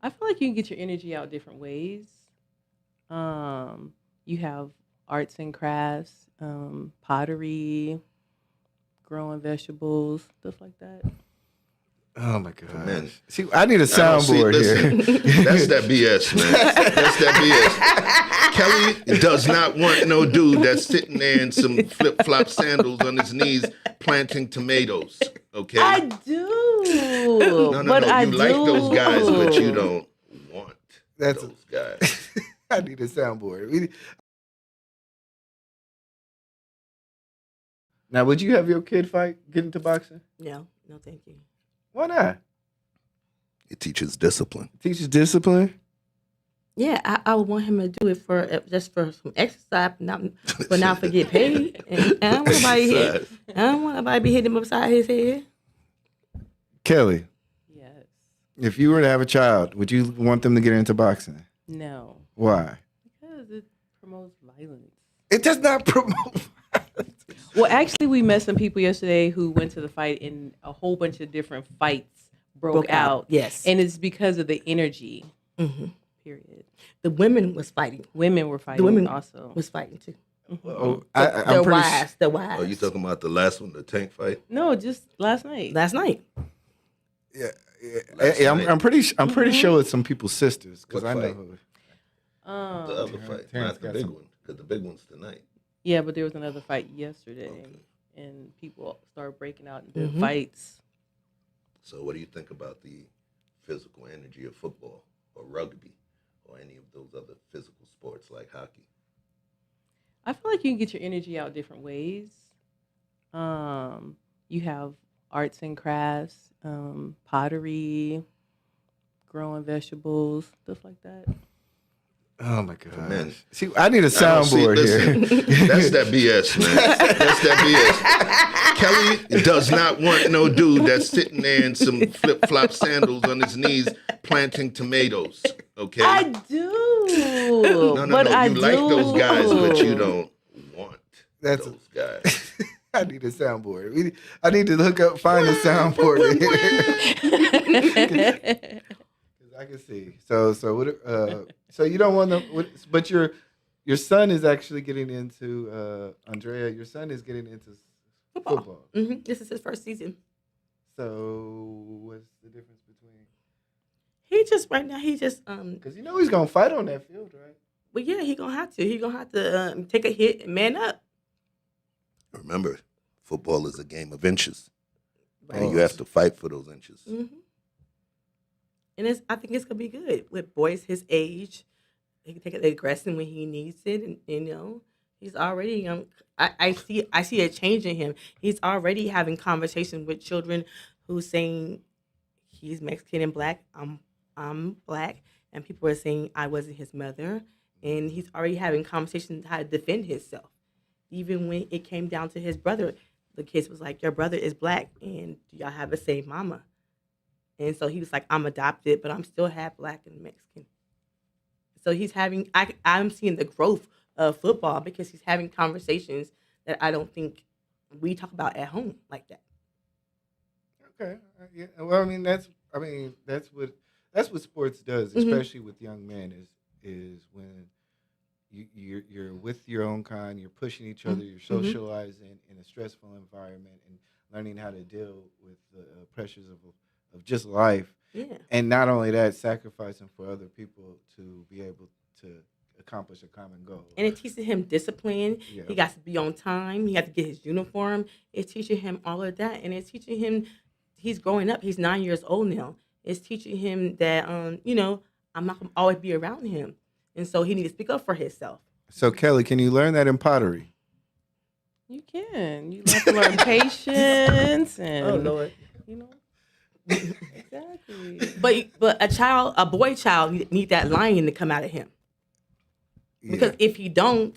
I feel like you can get your energy out different ways. You have arts and crafts, pottery, growing vegetables, stuff like that. Oh my god! Man, see, I need a soundboard here. That's that BS, man. That's that BS. Kelly does not want no dude that's sitting there in some flip-flop sandals on his knees planting tomatoes. Okay. I do. No. You like those guys, but you don't want those guys. I need a soundboard. Now, would you have your kid get into boxing? No, thank you. Why not? It teaches discipline. It teaches discipline. Yeah, I would want him to do it just for some exercise, but not for get paid. And I don't want nobody to be hitting him upside his head. Kelly. Yes. If you were to have a child, would you want them to get into boxing? No. Why? Because it promotes violence. It does not promote violence. Well, actually, we met some people yesterday who went to the fight and a whole bunch of different fights broke out. Yes. And it's because of the energy. Mm-hmm. Period. The women was fighting. Women were fighting. The women also was fighting too. Oh, Their wives. Oh, you talking about the last one, the tank fight? No, just last night. Last night. Yeah. I'm pretty sure it's some people's sisters because I know who. The other fight, not the big one, because the big one's tonight. Yeah, but there was another fight yesterday, and people started breaking out into fights. So, what do you think about the physical energy of football or rugby or any of those other physical sports like hockey? I feel like you can get your energy out different ways. You have arts and crafts, pottery, growing vegetables, stuff like that. Oh my god! Man, see, I need a soundboard here. That's that BS, man. That's that BS. Kelly does not want no dude that's sitting there in some flip-flop sandals on his knees planting tomatoes. Okay. I do. No. You like those guys, but you don't want those guys. I need a soundboard. I need to find a soundboard here. I can see. So what? So you don't want to, but your son is actually getting into Andrea. Your son is getting into football. Mm-hmm. This is his first season. So what's the difference between? He just because he's gonna fight on that field, right? Well, yeah, he gonna have to. He gonna have to take a hit and man up. Remember, football is a game of inches, and you have to fight for those inches. Mm-hmm. And I think it's gonna be good with boys his age. He can take the aggression when he needs it, and he's already. I see a change in him. He's already having conversations with children who's saying he's Mexican and black. I'm black, and people are saying I wasn't his mother, and he's already having conversations how to defend himself. Even when it came down to his brother, the kids was like, "Your brother is black, and do y'all have the same mama?" And so he was like, I'm adopted, but I'm still half black and Mexican. So he's having, I'm seeing the growth of football because he's having conversations that I don't think we talk about at home like that. Okay. Yeah. Well, that's what sports does, especially with young men, is when you're with your own kind, you're pushing each other, you're socializing in a stressful environment and learning how to deal with the pressures of just life. Yeah. And not only that, sacrificing for other people to be able to accomplish a common goal. And it teaches him discipline. Yeah. He got to be on time. He got to get his uniform. It's teaching him all of that. And it's teaching him, he's growing up. He's 9 years old now. It's teaching him that, I'm not going to always be around him. And so he needs to speak up for himself. So, Kelly, can you learn that in pottery? You can. You have to learn patience and, oh, Lord. Exactly. But a boy child need that lion to come out of him. Because if he don't,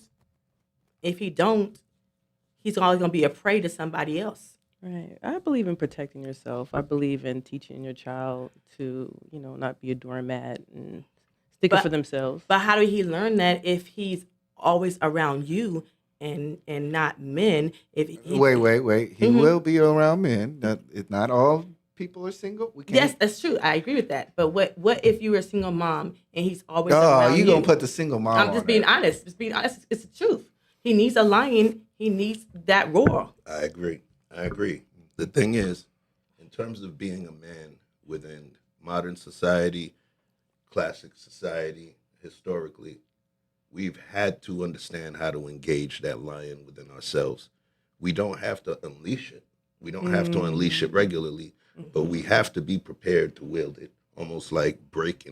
he's always gonna be a prey to somebody else. Right. I believe in protecting yourself. I believe in teaching your child to, not be a doormat and stick up for themselves. But how do he learn that if he's always around you and not men? Wait. He will be around men. It's not all people are single? We can't. Yes, that's true. I agree with that. But what if you were a single mom and he's always Oh, around you gonna put the single mom? I'm just being honest. Just being honest. It's the truth. He needs a lion. He needs that roar. I agree. The thing is, in terms of being a man within modern society, classic society, historically, we've had to understand how to engage that lion within ourselves. We don't have to unleash it. We don't have to unleash it regularly, but we have to be prepared to wield it, almost like break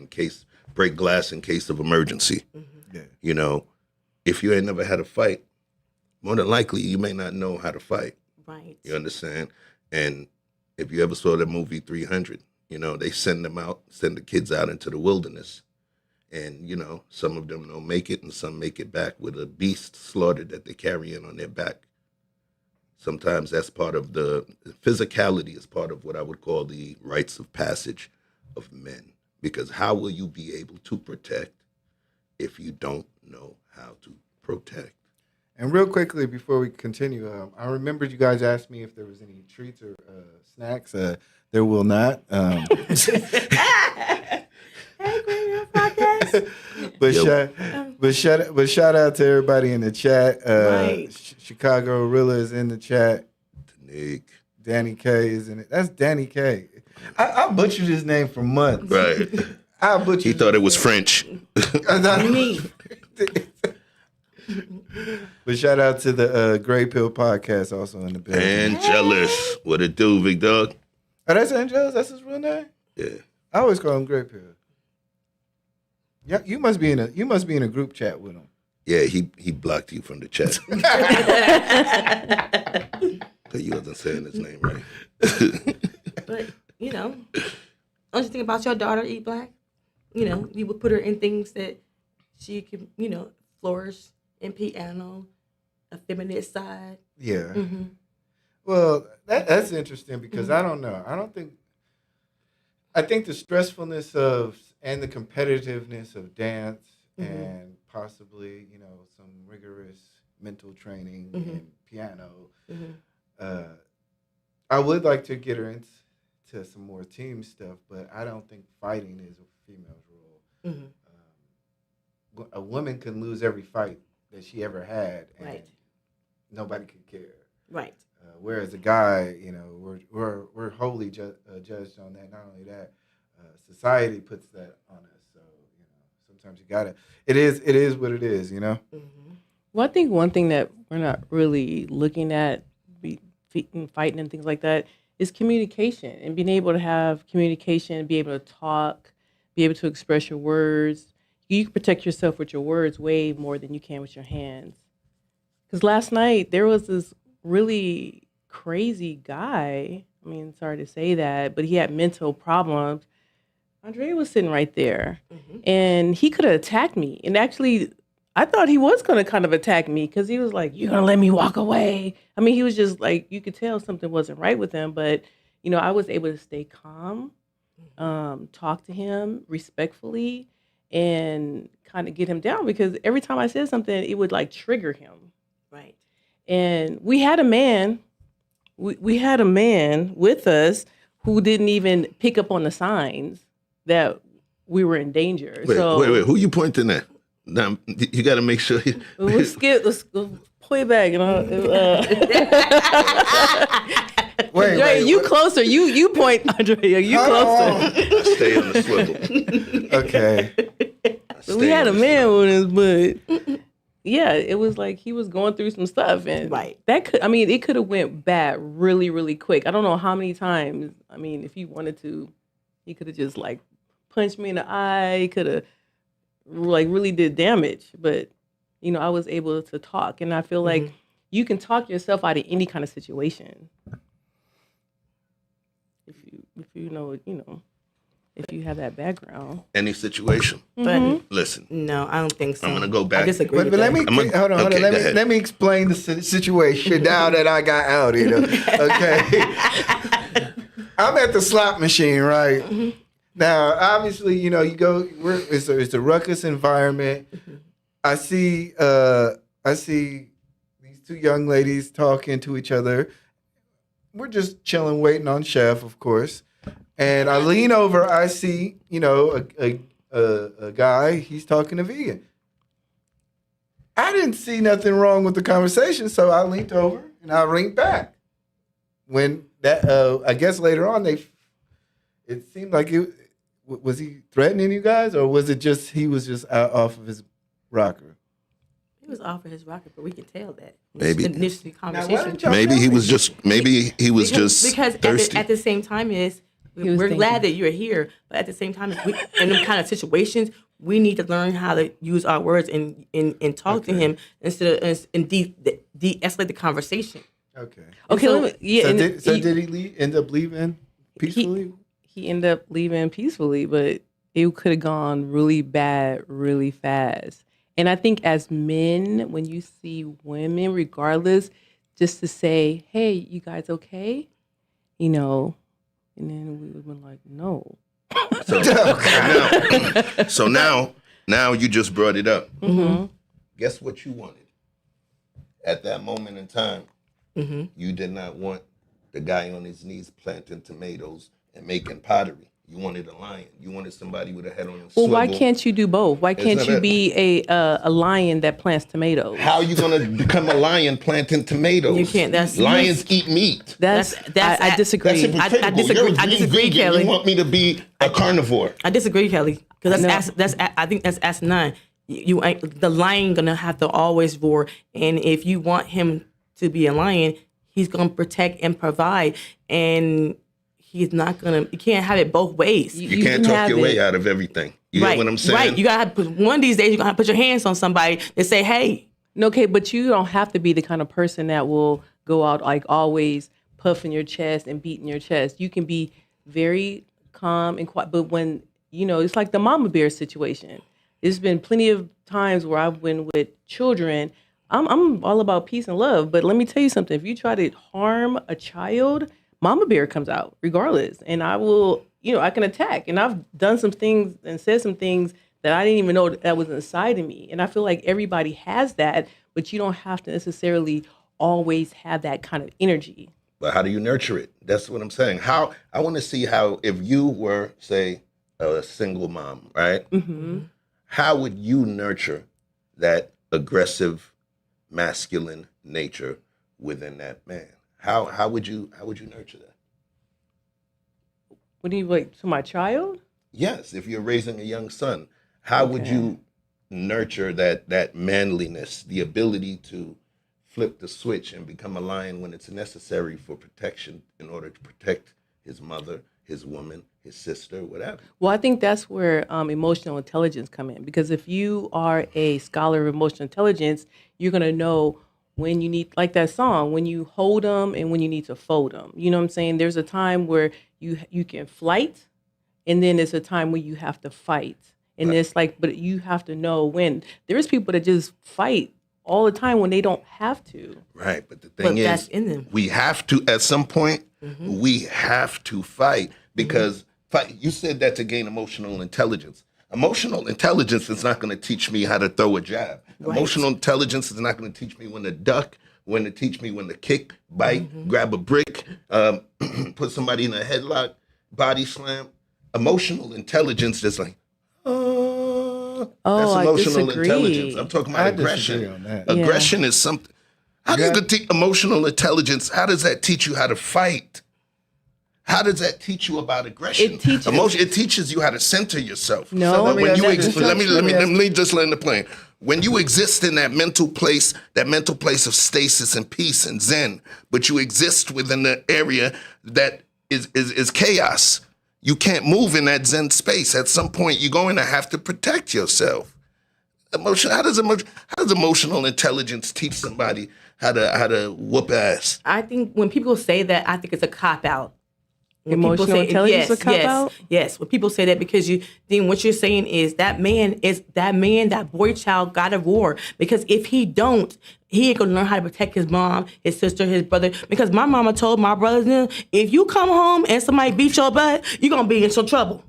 glass in case of emergency. Yeah. You know, if you ain't never had a fight, more than likely you may not know how to fight. Right. You understand? And if you ever saw the movie 300, you know, they send the kids out into the wilderness. And, you know, some of them don't make it and some make it back with a beast slaughtered that they carry in on their back. Sometimes that's part of the physicality is part of what I would call the rites of passage of men. Because how will you be able to protect if you don't know how to protect? And real quickly before we continue, I remembered you guys asked me if there was any treats or snacks. There will not. But shout out to everybody in the chat. Right. Chicago Rilla is in the chat. Nick. Danny K is in it. That's Danny K. I butchered his name for months. Right. I butchered. He thought it was French. Me. But shout out to the Gray Pill podcast also in the building. Angelus. What it do, big dog? Oh, that's Angelus? That's his real name? Yeah. I always call him Gray Pill. Yeah, you must be in a group chat with him. Yeah, he blocked you from the chat. Because you wasn't saying his name right. But, you know, don't you think about your daughter, Eat Black? You know, you would put her in things that she could, you know, flourish in piano, a feminine side. Yeah. Mm-hmm. Well, that's interesting because I don't know. I think the stressfulness of and the competitiveness of dance and possibly, you know, some rigorous mental training and piano. I would like to get her into some more team stuff, but I don't think fighting is a female's role. A woman can lose every fight that she ever had, and nobody could care. Right. Whereas a guy, you know, we're wholly judged on that. Not only that, society puts that on us. So, you know, sometimes you gotta. It is what it is. You know. Well, I think one thing that we're not really looking at, fighting and things like that, is communication and being able to have communication, be able to talk, be able to express your words. You can protect yourself with your words way more than you can with your hands. Because last night there was this really crazy guy. I mean, sorry to say that, but he had mental problems. Andrea was sitting right there, and he could have attacked me. And actually, I thought he was going to kind of attack me because he was like, "You're going to let me walk away." I mean, he was just like, you could tell something wasn't right with him. But, you know, I was able to stay calm, talk to him respectfully, and kind of get him down because every time I said something, it would like trigger him. Right. And we had a man, we had a man with us who didn't even pick up on the signs that we were in danger. Wait, who you pointing at? Now, you got to make sure. Let's pull it back. You know, Andrea, you closer. You point, Andrea. You closer. Stay on the swivel. Okay. So we had a man with us, but yeah, it was like he was going through some stuff, and it could have went bad really, really quick. I don't know how many times. I mean, if he wanted to, he could have just like punched me in the eye. He could have like really did damage, but you know, I was able to talk, and I feel like you can talk yourself out of any kind of situation if you know, if you have that background. Any situation. But Listen. no, I don't think so. I'm gonna go back. I disagree. But let me hold on. Okay, Let me explain the situation now that I got out. You know, okay. I'm at the slot machine, right? Now, obviously, you know, you go. It's a ruckus environment. I see these two young ladies talking to each other. We're just chilling, waiting on Chef, of course. And I lean over, I see, a guy, he's talking to vegan. I didn't see nothing wrong with the conversation, so I leaned over and I linked back. When that, I guess later on, it seemed like was he threatening you guys, or was it just he was just out off of his rocker? He was off of his rocket, but we could tell that. Maybe. Initially conversation. Maybe he was just because thirsty. at the same time we're glad that you're here, but at the same time, in them kind of situations, we need to learn how to use our words and talk to him instead of de-escalate the conversation. Okay. Okay. So did he end up leaving peacefully? He ended up leaving peacefully, but it could have gone really bad really fast. And I think as men, when you see women, regardless, just to say, hey, you guys okay? And then we would have been like, no. So now you just brought it up. Mm-hmm. Guess what you wanted? At that moment in time, Mm-hmm. you did not want the guy on his knees planting tomatoes and making pottery. You wanted a lion. You wanted somebody with a head on a swivel. Well, why can't you do both? Why can't not you a- be a lion that plants tomatoes? How are you going to become a lion planting tomatoes? You can't. Lions eat meat. I disagree. That's hypocritical. You're a I green disagree, vegan. Kelly. You want me to be a carnivore? I disagree, Kelly, because No. I think that's asinine. You ain't the lion gonna have to always roar, and if you want him to be a lion, he's gonna protect and provide, and he's not gonna. You can't have it both ways. You can't talk your way out of everything. You right, know what I'm saying? right. You gotta have to put, one of these days. You gotta have to put your hands on somebody and say, "Hey." No, okay, but you don't have to be the kind of person that will go out like always puffing your chest and beating your chest. You can be very calm and quiet. But when, it's like the mama bear situation. There's been plenty of times where I've been with children. I'm all about peace and love. But let me tell you something. If you try to harm a child, mama bear comes out regardless. And I will, I can attack. And I've done some things and said some things that I didn't even know that was inside of me. And I feel like everybody has that, but you don't have to necessarily always have that kind of energy. But how do you nurture it? That's what I'm saying. How I want to see how, if you were, say, a single mom, right? Mm-hmm. How would you nurture that aggressive, masculine nature within that man? How would you nurture that? What do you like to my child? Yes, if you're raising a young son, how would you nurture that manliness, the ability to flip the switch and become a lion when it's necessary for protection in order to protect his mother, his woman, his sister, whatever? Well, I think that's where emotional intelligence come in, because if you are a scholar of emotional intelligence, you're going to know when you need, like that song, when you hold them and when you need to fold them. You know what I'm saying? There's a time where you can flight, and then there's a time where you have to fight. And it's like, but you have to know when. There's people that just fight all the time when they don't have to. Right, but the thing That's is, in them. we have to, at some point, we have to fight, because you said that to gain emotional intelligence. Emotional intelligence is not going to teach me how to throw a jab. Right. Emotional intelligence is not going to teach me when to duck, when to teach me when to kick, bite, grab a brick, put somebody in a headlock, body slam. Emotional intelligence is like, that's I emotional disagree. intelligence. I'm talking about I aggression. disagree on that. Aggression is something. How does emotional intelligence, how does that teach you how to fight? How does that teach you about aggression? It teaches- It teaches you how to center yourself. No, So let me when ask you you this. let me just land the plane. When you exist in that mental place of stasis and peace and zen, but you exist within the area that is chaos, you can't move in that zen space. At some point, you're going to have to protect yourself. How does emotional intelligence teach somebody how to whoop ass? I think when people say that, I think it's a cop out. When people Emotional intelligence a cop-out? Yes. When people say that, because then what you're saying is that that boy child got a roar. Because if he don't, he ain't gonna learn how to protect his mom, his sister, his brother. Because my mama told my brothers, if you come home and somebody beat your butt, you're gonna be in some trouble.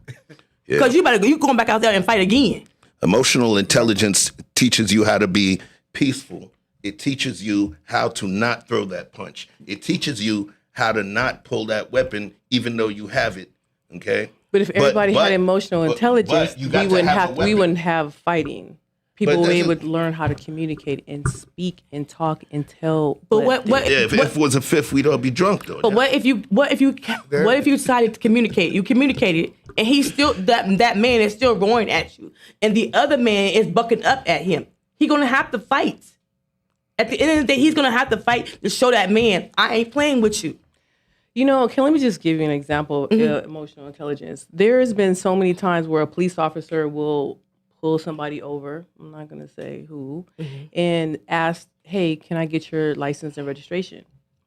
Because you going back out there and fight again. Emotional intelligence teaches you how to be peaceful. It teaches you how to not throw that punch. It teaches you how to not pull that weapon, even though you have it, Okay. But if everybody had emotional intelligence, you got to have a we weapon. wouldn't have fighting. People But would learn how to communicate and speak and talk and tell. But what Yeah, if it was a fifth, we'd all be drunk though. But what if you decided to communicate? You communicated, and he's still that man is still roaring at you, and the other man is bucking up at him. He's gonna have to fight. At the end of the day, he's gonna have to fight to show that man, I ain't playing with you. You know, let me just give you an example of emotional intelligence. There has been so many times where a police officer will pull somebody over, I'm not going to say who, and ask, hey, can I get your license and registration?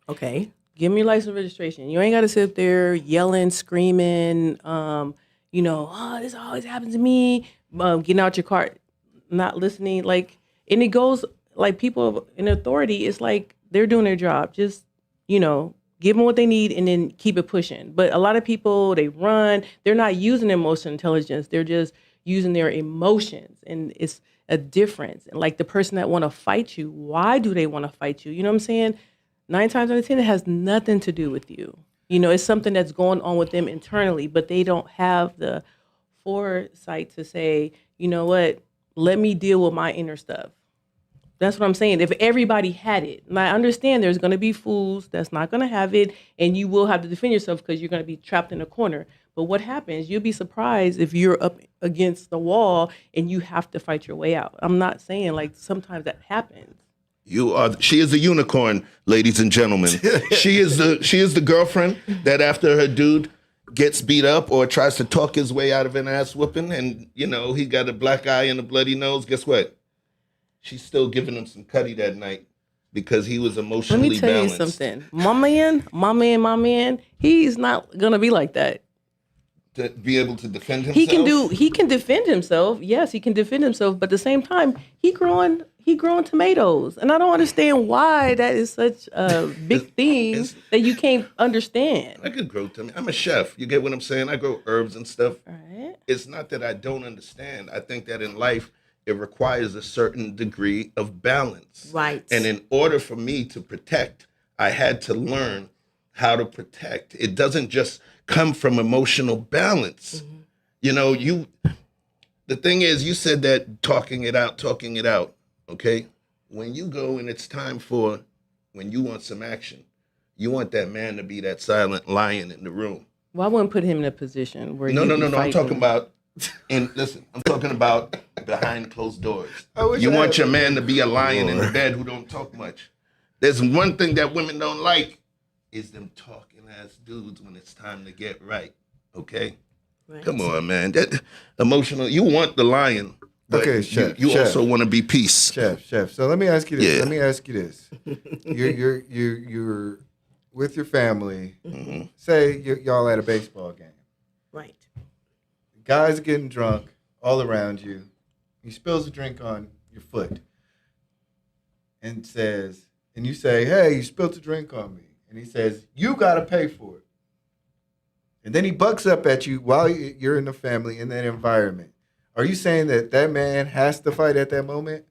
Okay. Give me your license and registration. You ain't got to sit there yelling, screaming, this always happens to me, getting out your car, not listening. And it goes, people in authority, it's like they're doing their job. Just, give them what they need and then keep it pushing. But a lot of people, they run. They're not using emotional intelligence. They're just using their emotions. And it's a difference. And the person that want to fight you, why do they want to fight you? You know what I'm saying? 9 times out of 10, it has nothing to do with you. It's something that's going on with them internally, but they don't have the foresight to say, you know what, let me deal with my inner stuff. That's what I'm saying. If everybody had it, and I understand there's going to be fools that's not going to have it, and you will have to defend yourself because you're going to be trapped in a corner. But what happens? You'll be surprised if you're up against the wall and you have to fight your way out. I'm not saying sometimes that happens. She is a unicorn, ladies and gentlemen. She is the girlfriend that after her dude gets beat up or tries to talk his way out of an ass whooping, and he got a black eye and a bloody nose. Guess what? She's still giving him some cutty that night because he was emotionally balanced. Let me tell you something. My man, he's not gonna be like that. To be able to defend himself? He can defend himself. Yes, he can defend himself, but at the same time, he growing tomatoes. And I don't understand why that is such a big thing that you can't understand. I could grow tomatoes. I'm a chef. You get what I'm saying? I grow herbs and stuff. Right. It's not that I don't understand. I think that in life, it requires a certain degree of balance. Right. And in order for me to protect, I had to learn how to protect. It doesn't just come from emotional balance. The thing is, you said that talking it out, okay? When you go and it's time when you want some action, you want that man to be that silent lion in the room. Well, I wouldn't put him in a position where No. I'm talking about, I'm talking about behind closed doors. You want your man to be a lion in the bed who don't talk much. There's one thing that women don't like is them talking ass dudes when it's time to get right. Okay? Right. Come on, man. That emotional. You want the lion. But okay, chef. You chef. Also want to be peace. Chef. So let me ask you this. You're with your family. Mm-hmm. Say y'all at a baseball game. Right. Guys getting drunk all around you. He spills a drink on your foot and you say, hey, you spilled a drink on me. And he says, you got to pay for it. And then he bucks up at you while you're in the family in that environment. Are you saying that man has to fight at that moment?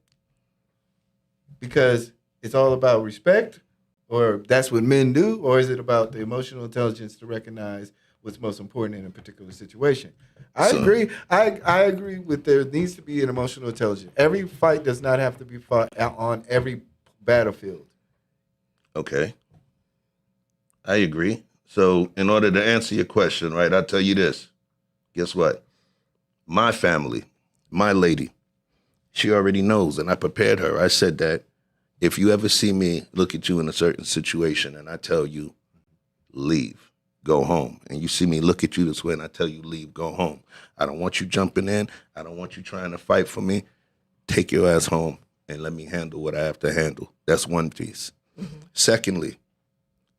Because it's all about respect? Or that's what men do? Or is it about the emotional intelligence to recognize what's most important in a particular situation? I agree. I agree with there needs to be an emotional intelligence. Every fight does not have to be fought on every battlefield. Okay. I agree. So in order to answer your question, right, I'll tell you this. Guess what? My family, my lady, she already knows, and I prepared her. I said that if you ever see me look at you in a certain situation and I tell you, leave, go home, and you see me look at you this way and I tell you, leave, go home, I don't want you jumping in. I don't want you trying to fight for me. Take your ass home and let me handle what I have to handle. That's one piece. Mm-hmm. Secondly,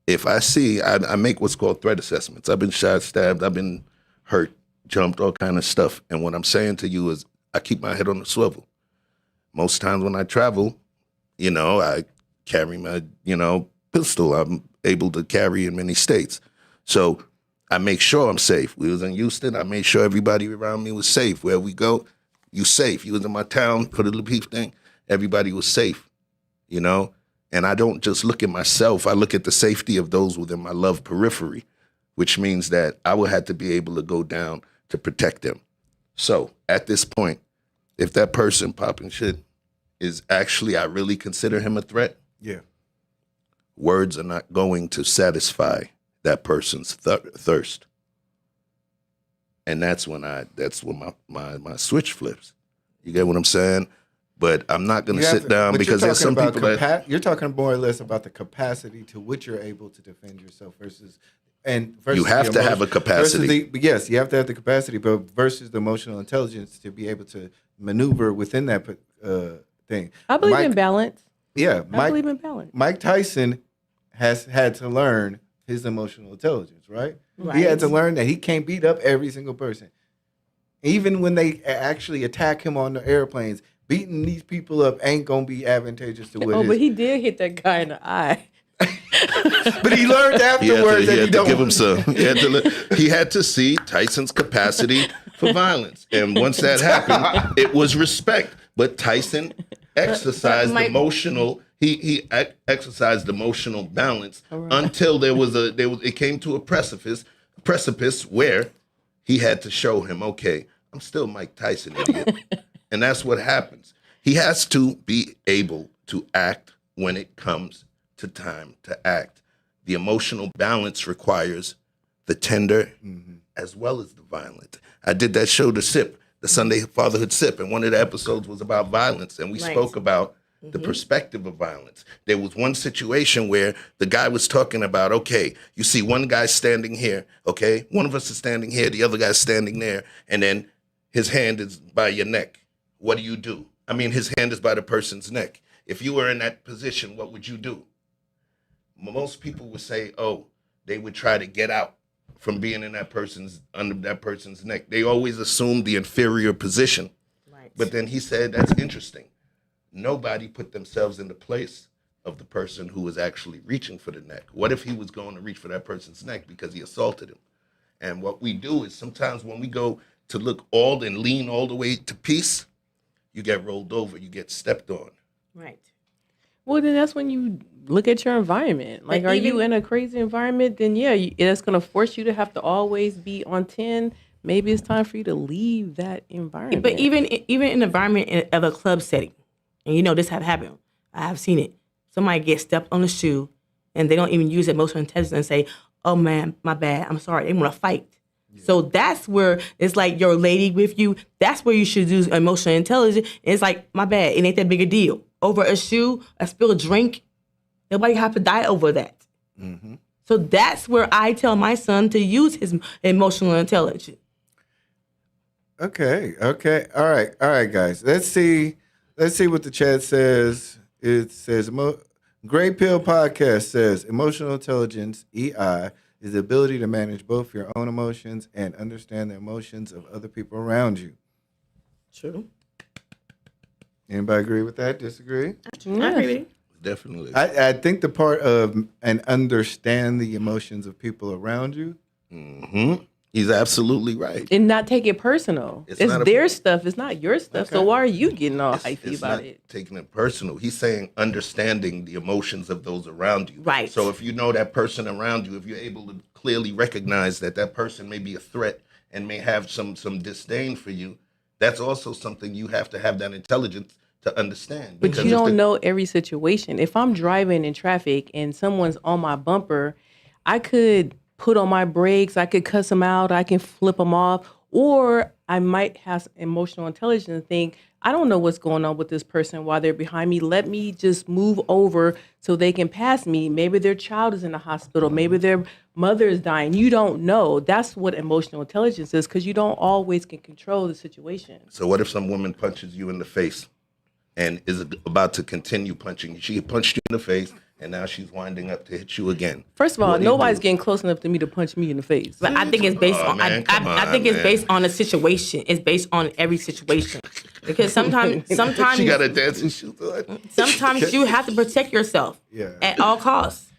if I see, I make what's called threat assessments. I've been shot, stabbed, I've been hurt, jumped, all kind of stuff. And what I'm saying to you is I keep my head on the swivel. Most times when I travel, I carry my, pistol. I'm able to carry in many states. So I make sure I'm safe. We was in Houston. I made sure everybody around me was safe. Where we go, you safe. You was in my town for the little beef thing. Everybody was safe, And I don't just look at myself. I look at the safety of those within my love periphery, which means that I will have to be able to go down to protect them. So at this point, if that person popping shit is actually, I really consider him a threat, Yeah. words are not going to satisfy that person's thirst. And that's when my switch flips. You get what I'm saying? But I'm not going to sit down because there's some people that... You're talking more or less about the capacity to which you're able to defend yourself versus you have to have a capacity. Yes, you have to have the capacity, but versus the emotional intelligence to be able to maneuver within that thing. I believe in balance. Yeah, I believe in balance. Mike Tyson has had to learn his emotional intelligence, right? Right. He had to learn that he can't beat up every single person. Even when they actually attack him on the airplanes, beating these people up ain't going to be advantageous to what but he did hit that guy in the eye. But he learned afterwards that he to don't. give him some. He had to see Tyson's capacity for violence. And once that happened, it was respect. But Tyson exercised emotional... He exercised emotional balance until it came to a precipice where he had to show him, okay, I'm still Mike Tyson, idiot. And that's what happens. He has to be able to act when it comes to time to act. The emotional balance requires the tender as well as the violent. I did that show, The Sip, the Sunday Fatherhood Sip, and one of the episodes was about violence, and we spoke about the perspective of violence. There was one situation where the guy was talking about, okay, you see one guy standing here, okay? One of us is standing here, the other guy's standing there, and then his hand is by your neck. What do you do? I mean, his hand is by the person's neck. If you were in that position, what would you do? Most people would say, oh, they would try to get out from being in under that person's neck. They always assume the inferior position. Right. But then he said, that's interesting. Nobody put themselves in the place of the person who was actually reaching for the neck. What if he was going to reach for that person's neck because he assaulted him? And what we do is sometimes when we go to look all and lean all the way to peace, you get rolled over, you get stepped on. Right. Well, then that's when you look at your environment. Like, are you in a crazy environment? Then, yeah, it's going to force you to have to always be on 10. Maybe it's time for you to leave that environment. But even in an environment of a club setting, and you know this have happened. I have seen it. Somebody gets stepped on the shoe, and they don't even use emotional intelligence and say, "Oh man, my bad. I'm sorry." They want to fight. Yeah. So that's where it's like your lady with you. That's where you should use emotional intelligence. And it's like, my bad. It ain't that big a deal. Over a shoe, a spilled drink, nobody have to die over that. Mm-hmm. So that's where I tell my son to use his emotional intelligence. Okay. All right, guys. Let's see what the chat says. It says, Gray Pill Podcast says, emotional intelligence, EI, is the ability to manage both your own emotions and understand the emotions of other people around you. True. Anybody agree with that? Disagree? I agree. Definitely. I think the part of and understand the emotions of people around you. Mm-hmm. He's absolutely right. And not take it personal. It's their stuff. It's not your stuff. Okay. So why are you getting all hypey about it? Taking it personal. He's saying understanding the emotions of those around you. Right. So if you know that person around you, if you're able to clearly recognize that that person may be a threat and may have some disdain for you, that's also something you have to have that intelligence to understand. But you don't know every situation. If I'm driving in traffic and someone's on my bumper, I could put on my brakes, I could cuss them out, I can flip them off, or I might have emotional intelligence and think, I don't know what's going on with this person while they're behind me. Let me just move over so they can pass me. Maybe their child is in the hospital. Maybe their mother is dying. You don't know. That's what emotional intelligence is, because you don't always can control the situation. So what if some woman punches you in the face and is about to continue punching you? She punched you in the face, and now she's winding up to hit you again. First of all, nobody's getting close enough to me to punch me in the face. But I think it's based on. I think it's based on the situation. It's based on every situation, because sometimes she got a dancing shoes on. Sometimes you have to protect yourself at all costs.